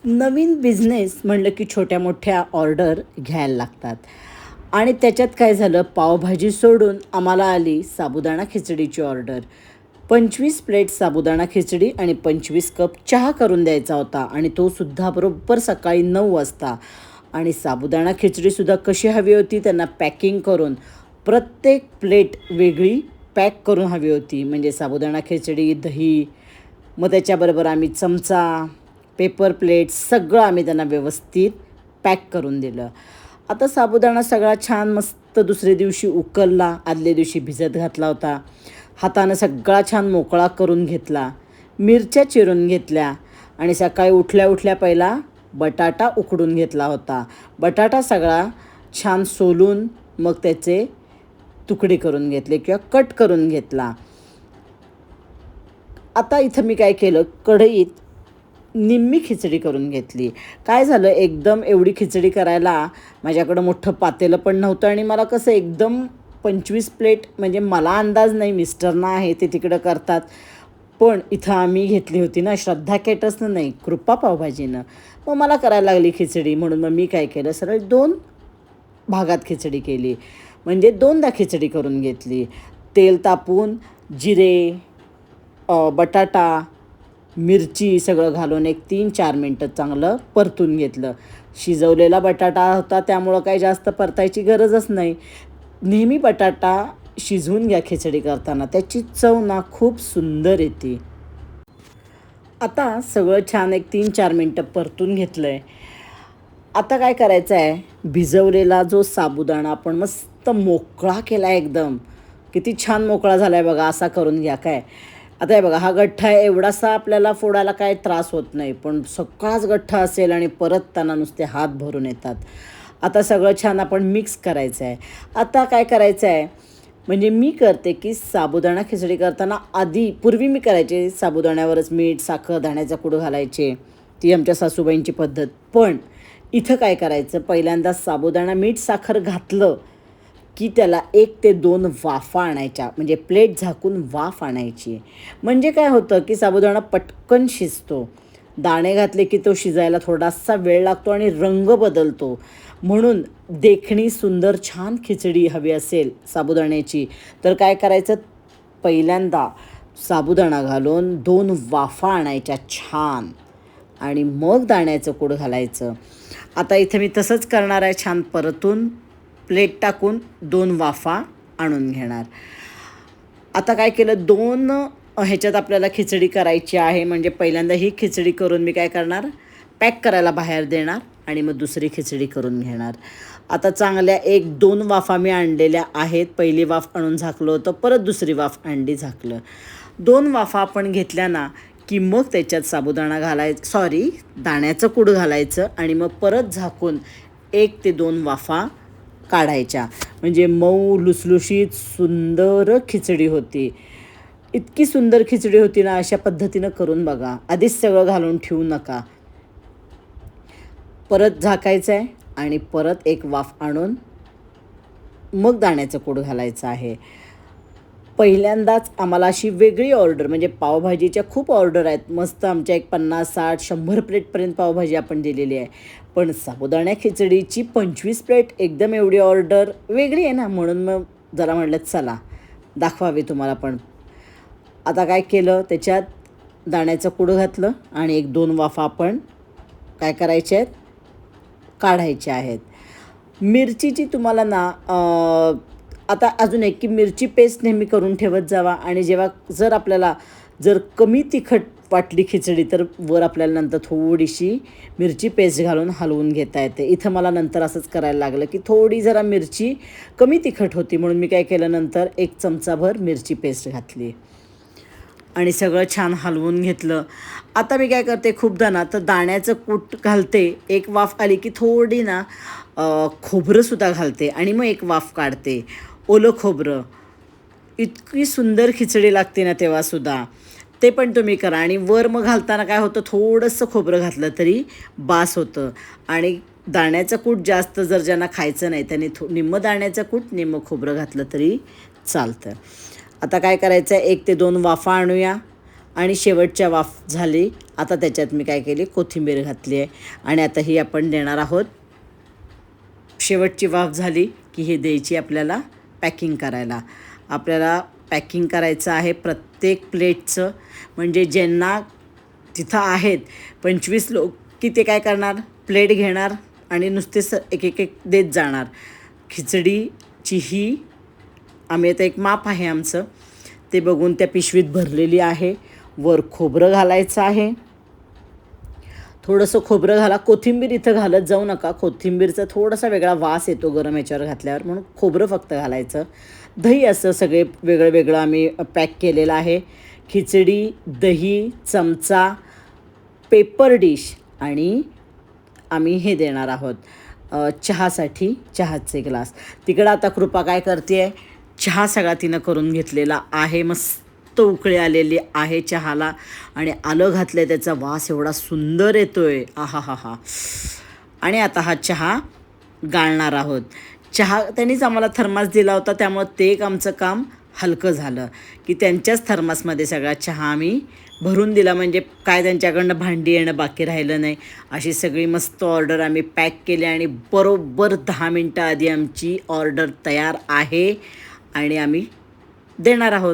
नवीन business म्हणलं की छोट्या मोठ्या ऑर्डर घ्यायला लागतात आणि त्याच्यात काय झालं, पावभाजी सोडून आम्हाला आली साबुदाणा खिचडीची ऑर्डर. 25 प्लेट साबुदाणा खिचडी आणि 25 कप चहा करून द्यायचा होता आणि तो सुद्धा बरोबर सकाळी 9 वाजता. आणि साबुदाणा खिचडीसुद्धा कशी हवी होती, त्यांना पॅकिंग करून प्रत्येक प्लेट वेगळी पॅक करून हवी होती. म्हणजे साबुदाणा खिचडी, दही, मग त्याच्याबरोबर आम्ही चमचा, पेपर प्लेट सगळं आम्ही त्यांना व्यवस्थित पॅक करून दिलं. आता साबुदाणा सगळा छान मस्त दुसऱ्या दिवशी उकलला, आदल्या दिवशी भिजत घातला होता. हातानं सगळा छान मोकळा करून घेतला, मिरच्या चिरून घेतल्या आणि सकाळी उठल्या उठल्या पहिला बटाटा उकडून घेतला होता. बटाटा सगळा छान सोलून मग त्याचे तुकडे करून घेतले किंवा कट करून घेतला. आता इथं मी काय केलं, कढईत निम्मी खिचडी करून घेतली. काय झालं, एकदम एवढी खिचडी करायला माझ्याकडं मोठं पातेलं पण नव्हतं आणि मला कसं एकदम 25 प्लेट म्हणजे मला अंदाज नाही, मिस्टरना आहे ते तिकडं करतात. पण इथं आम्ही घेतली होती ना श्रद्धा केटर्सनं, नाही कृपा पावभाजीनं. मग मला करायला लागली खिचडी, म्हणून मग मी काय केलं, सरळ 2 भागात खिचडी केली. म्हणजे 2दा खिचडी करून घेतली. तेल तापून जिरे, बटाटा, मिरची सगळं घालून एक 3-4 मिनटं चांगलं परतून घेतलं. शिजवलेला बटाटा होता त्यामुळं काही जास्त परतायची गरजच नाही. नेहमी बटाटा शिजवून घ्या खिचडी करताना, त्याची चव ना खूप सुंदर येते. आता सगळं छान एक 3-4 मिनटं परतून घेतलं आहे. आता काय करायचं आहे, भिजवलेला जो साबुदाणा आपण मस्त मोकळा केला आहे, एकदम किती छान मोकळा झाला आहे बघा, असा करून घ्या. काय आता हे बघा, हा गठ्ठा आहे, एवढासा आपल्याला फोडायला काय त्रास होत नाही, पण सगळाच गठ्ठा असेल आणि परतताना नुसते हात भरून येतात. आता सगळं छान आपण मिक्स करायचं आहे. आता काय करायचं आहे, म्हणजे मी करते की साबुदाणा खिचडी करताना पूर्वी मी करायचे साबुदाण्यावरच मीठ, साखर, धाण्याचा कूड घालायचे, ती आमच्या सासूबाईंची पद्धत. पण इथं काय करायचं, पहिल्यांदा साबुदाणा मीठ साखर घातलं की त्याला 1 ते 2 वाफा आणायच्या, म्हणजे प्लेट झाकून वाफ आणायची. म्हणजे काय होतं की साबुदाणा पटकन शिजतो. दाणे घातले की तो शिजायला थोडासा वेळ लागतो आणि रंग बदलतो. म्हणून देखणी सुंदर छान खिचडी हवी असेल साबुदाण्याची तर काय करायचं, पहिल्यांदा साबुदाणा घालून 2 वाफा आणायच्या छान आणि मग दाण्याचं कूड घालायचं. आता इथं मी तसंच करणार आहे, छान परतून प्लेट टाकून 2 वाफा आणून घेणार. आता काय केलं, 2 ह्याच्यात आपल्याला खिचडी करायची आहे. म्हणजे पहिल्यांदा ही खिचडी करून मी काय करणार, पॅक करायला बाहेर देणार आणि मग दुसरी खिचडी करून घेणार. आता चांगल्या 1-2 वाफा मी आणलेल्या आहेत. पहिली वाफ आणून झाकलं होतं, परत दुसरी वाफ आणली, झाकलं. 2 वाफा आपण घेतल्या ना की मग त्याच्यात साबुदाणा दाण्याचं कूड घालायचं आणि मग परत झाकून 1 ते 2 वाफा काढायच्या. म्हणजे मऊ लुसलुशीत सुंदर खिचडी होती. इतकी सुंदर खिचडी होती ना, अशा पद्धतीनं करून बघा. आधीच सगळं घालून ठेवू नका. परत झाकायचं आहे आणि परत 1 वाफ आणून मग दाण्याचं कूड घालायचं आहे. पहिल्यांदाच आम्हाला अशी वेगळी ऑर्डर, म्हणजे पावभाजीच्या खूप ऑर्डर आहेत, मस्त आमच्या एक 50-60-100 प्लेटपर्यंत पावभाजी आपण दिलेली आहे. पण साबुदाणा खिचडीची 25 प्लेट एकदम एवढी ऑर्डर वेगळी आहे ना, म्हणून मग जरा म्हटलं चला दाखवावी तुम्हाला पण. आता काय केलं, त्याच्यात दाण्याचं कूड घातलं आणि 1-2 वाफा आपण काय करायचे आहेत, काढायचे आहेत. मिरचीची तुम्हाला ना आता अजून एक की मिरची पेस्ट नेहमी करून ठेवत जावा आणि जर आपल्याला कमी तिखट वाटली खिचडी तर वर आपल्याला नंतर थोडीशी मिरची पेस्ट घालून हलवून घेता येते. इथं मला नंतर असंच करायला लागलं की थोडी जरा मिरची कमी तिखट होती, म्हणून मी काय केलं, नंतर 1 चमचाभर मिरची पेस्ट घातली आणि सगळं छान हलवून घेतलं. आता मी काय करते, खूपदा ना तर दाण्याचं कूट घालते, 1 वाफ आली की थोडी ना खोबरंसुद्धा घालते आणि मग 1 वाफ काढते, ओलं खोबरं. इतकी सुंदर खिचडी लागते ना तेव्हासुद्धा, ते पण तुम्ही करा. आणि वर मग घालताना काय होतं, थोडंसं खोबरं घातलं तरी बास होतं. आणि दाण्याचं कूट जास्त जर ज्यांना खायचं नाही त्यांनी निम्मं दाण्याचं कूट निम्मं खोबरं घातलं तरी चालतं. आता काय करायचं आहे, 1 ते 2 वाफा आणूया आणि शेवटच्या वाफ झाली. आता त्याच्यात मी काय केली, कोथिंबीर घातली आहे आणि आता ही आपण देणार आहोत. शेवटची वाफ झाली की हे द्यायची आपल्याला पॅकिंग करायला. आपल्याला पॅकिंग करायचं आहे प्रत्येक प्लेटचं. म्हणजे ज्यांना तिथं आहेत 25 लोक की ते काय करणार, प्लेट घेणार आणि नुसते एक एक एक देत जाणार. खिचडीची ही आम्ही आता एक माप आहे आमचं, ते बघून त्या पिशवीत भरलेली आहे. वर खोबरं घालायचं आहे, थोडंसं खोबरं घाला. कोथिंबीर इथं घालत जाऊ नका, कोथिंबीरचा थोडासा वेगळा वास येतो गरम ह्याच्यावर घातल्यावर, म्हणून खोबरं फक्त घालायचं. दही असं सगळे वेगळं वेगळं आम्ही पॅक केलेलं आहे. खिचडी, दही, चमचा, पेपर डिश आणि आम्ही हे देणार आहोत चहासाठी चहाचे ग्लास. तिकडं आता कृपा काय करते आहे, चहा सगळा तिनं करून घेतलेला आहे. मस्त उकळी आलेली आहे चहाला आणि आलं घातलं, त्याचा वास एवढा सुंदर येतो आहे, आहा हा हा. आणि आता हा चहा गाळणार आहोत. चहा त्यांनीच आम्हाला थर्मास दिला होता, त्यामुळं ते एक आमचं काम हलकं झालं की त्यांच्याच थर्मासमध्ये सगळा चहा आम्ही भरून दिला. म्हणजे काय त्यांच्याकडनं भांडी येणं बाकी राहिलं नाही. अशी सगळी मस्त ऑर्डर आम्ही पॅक केली आणि बरोबर 10 मिनटं आधी आमची ऑर्डर तयार आहे आणि आम्ही देणार आहोत.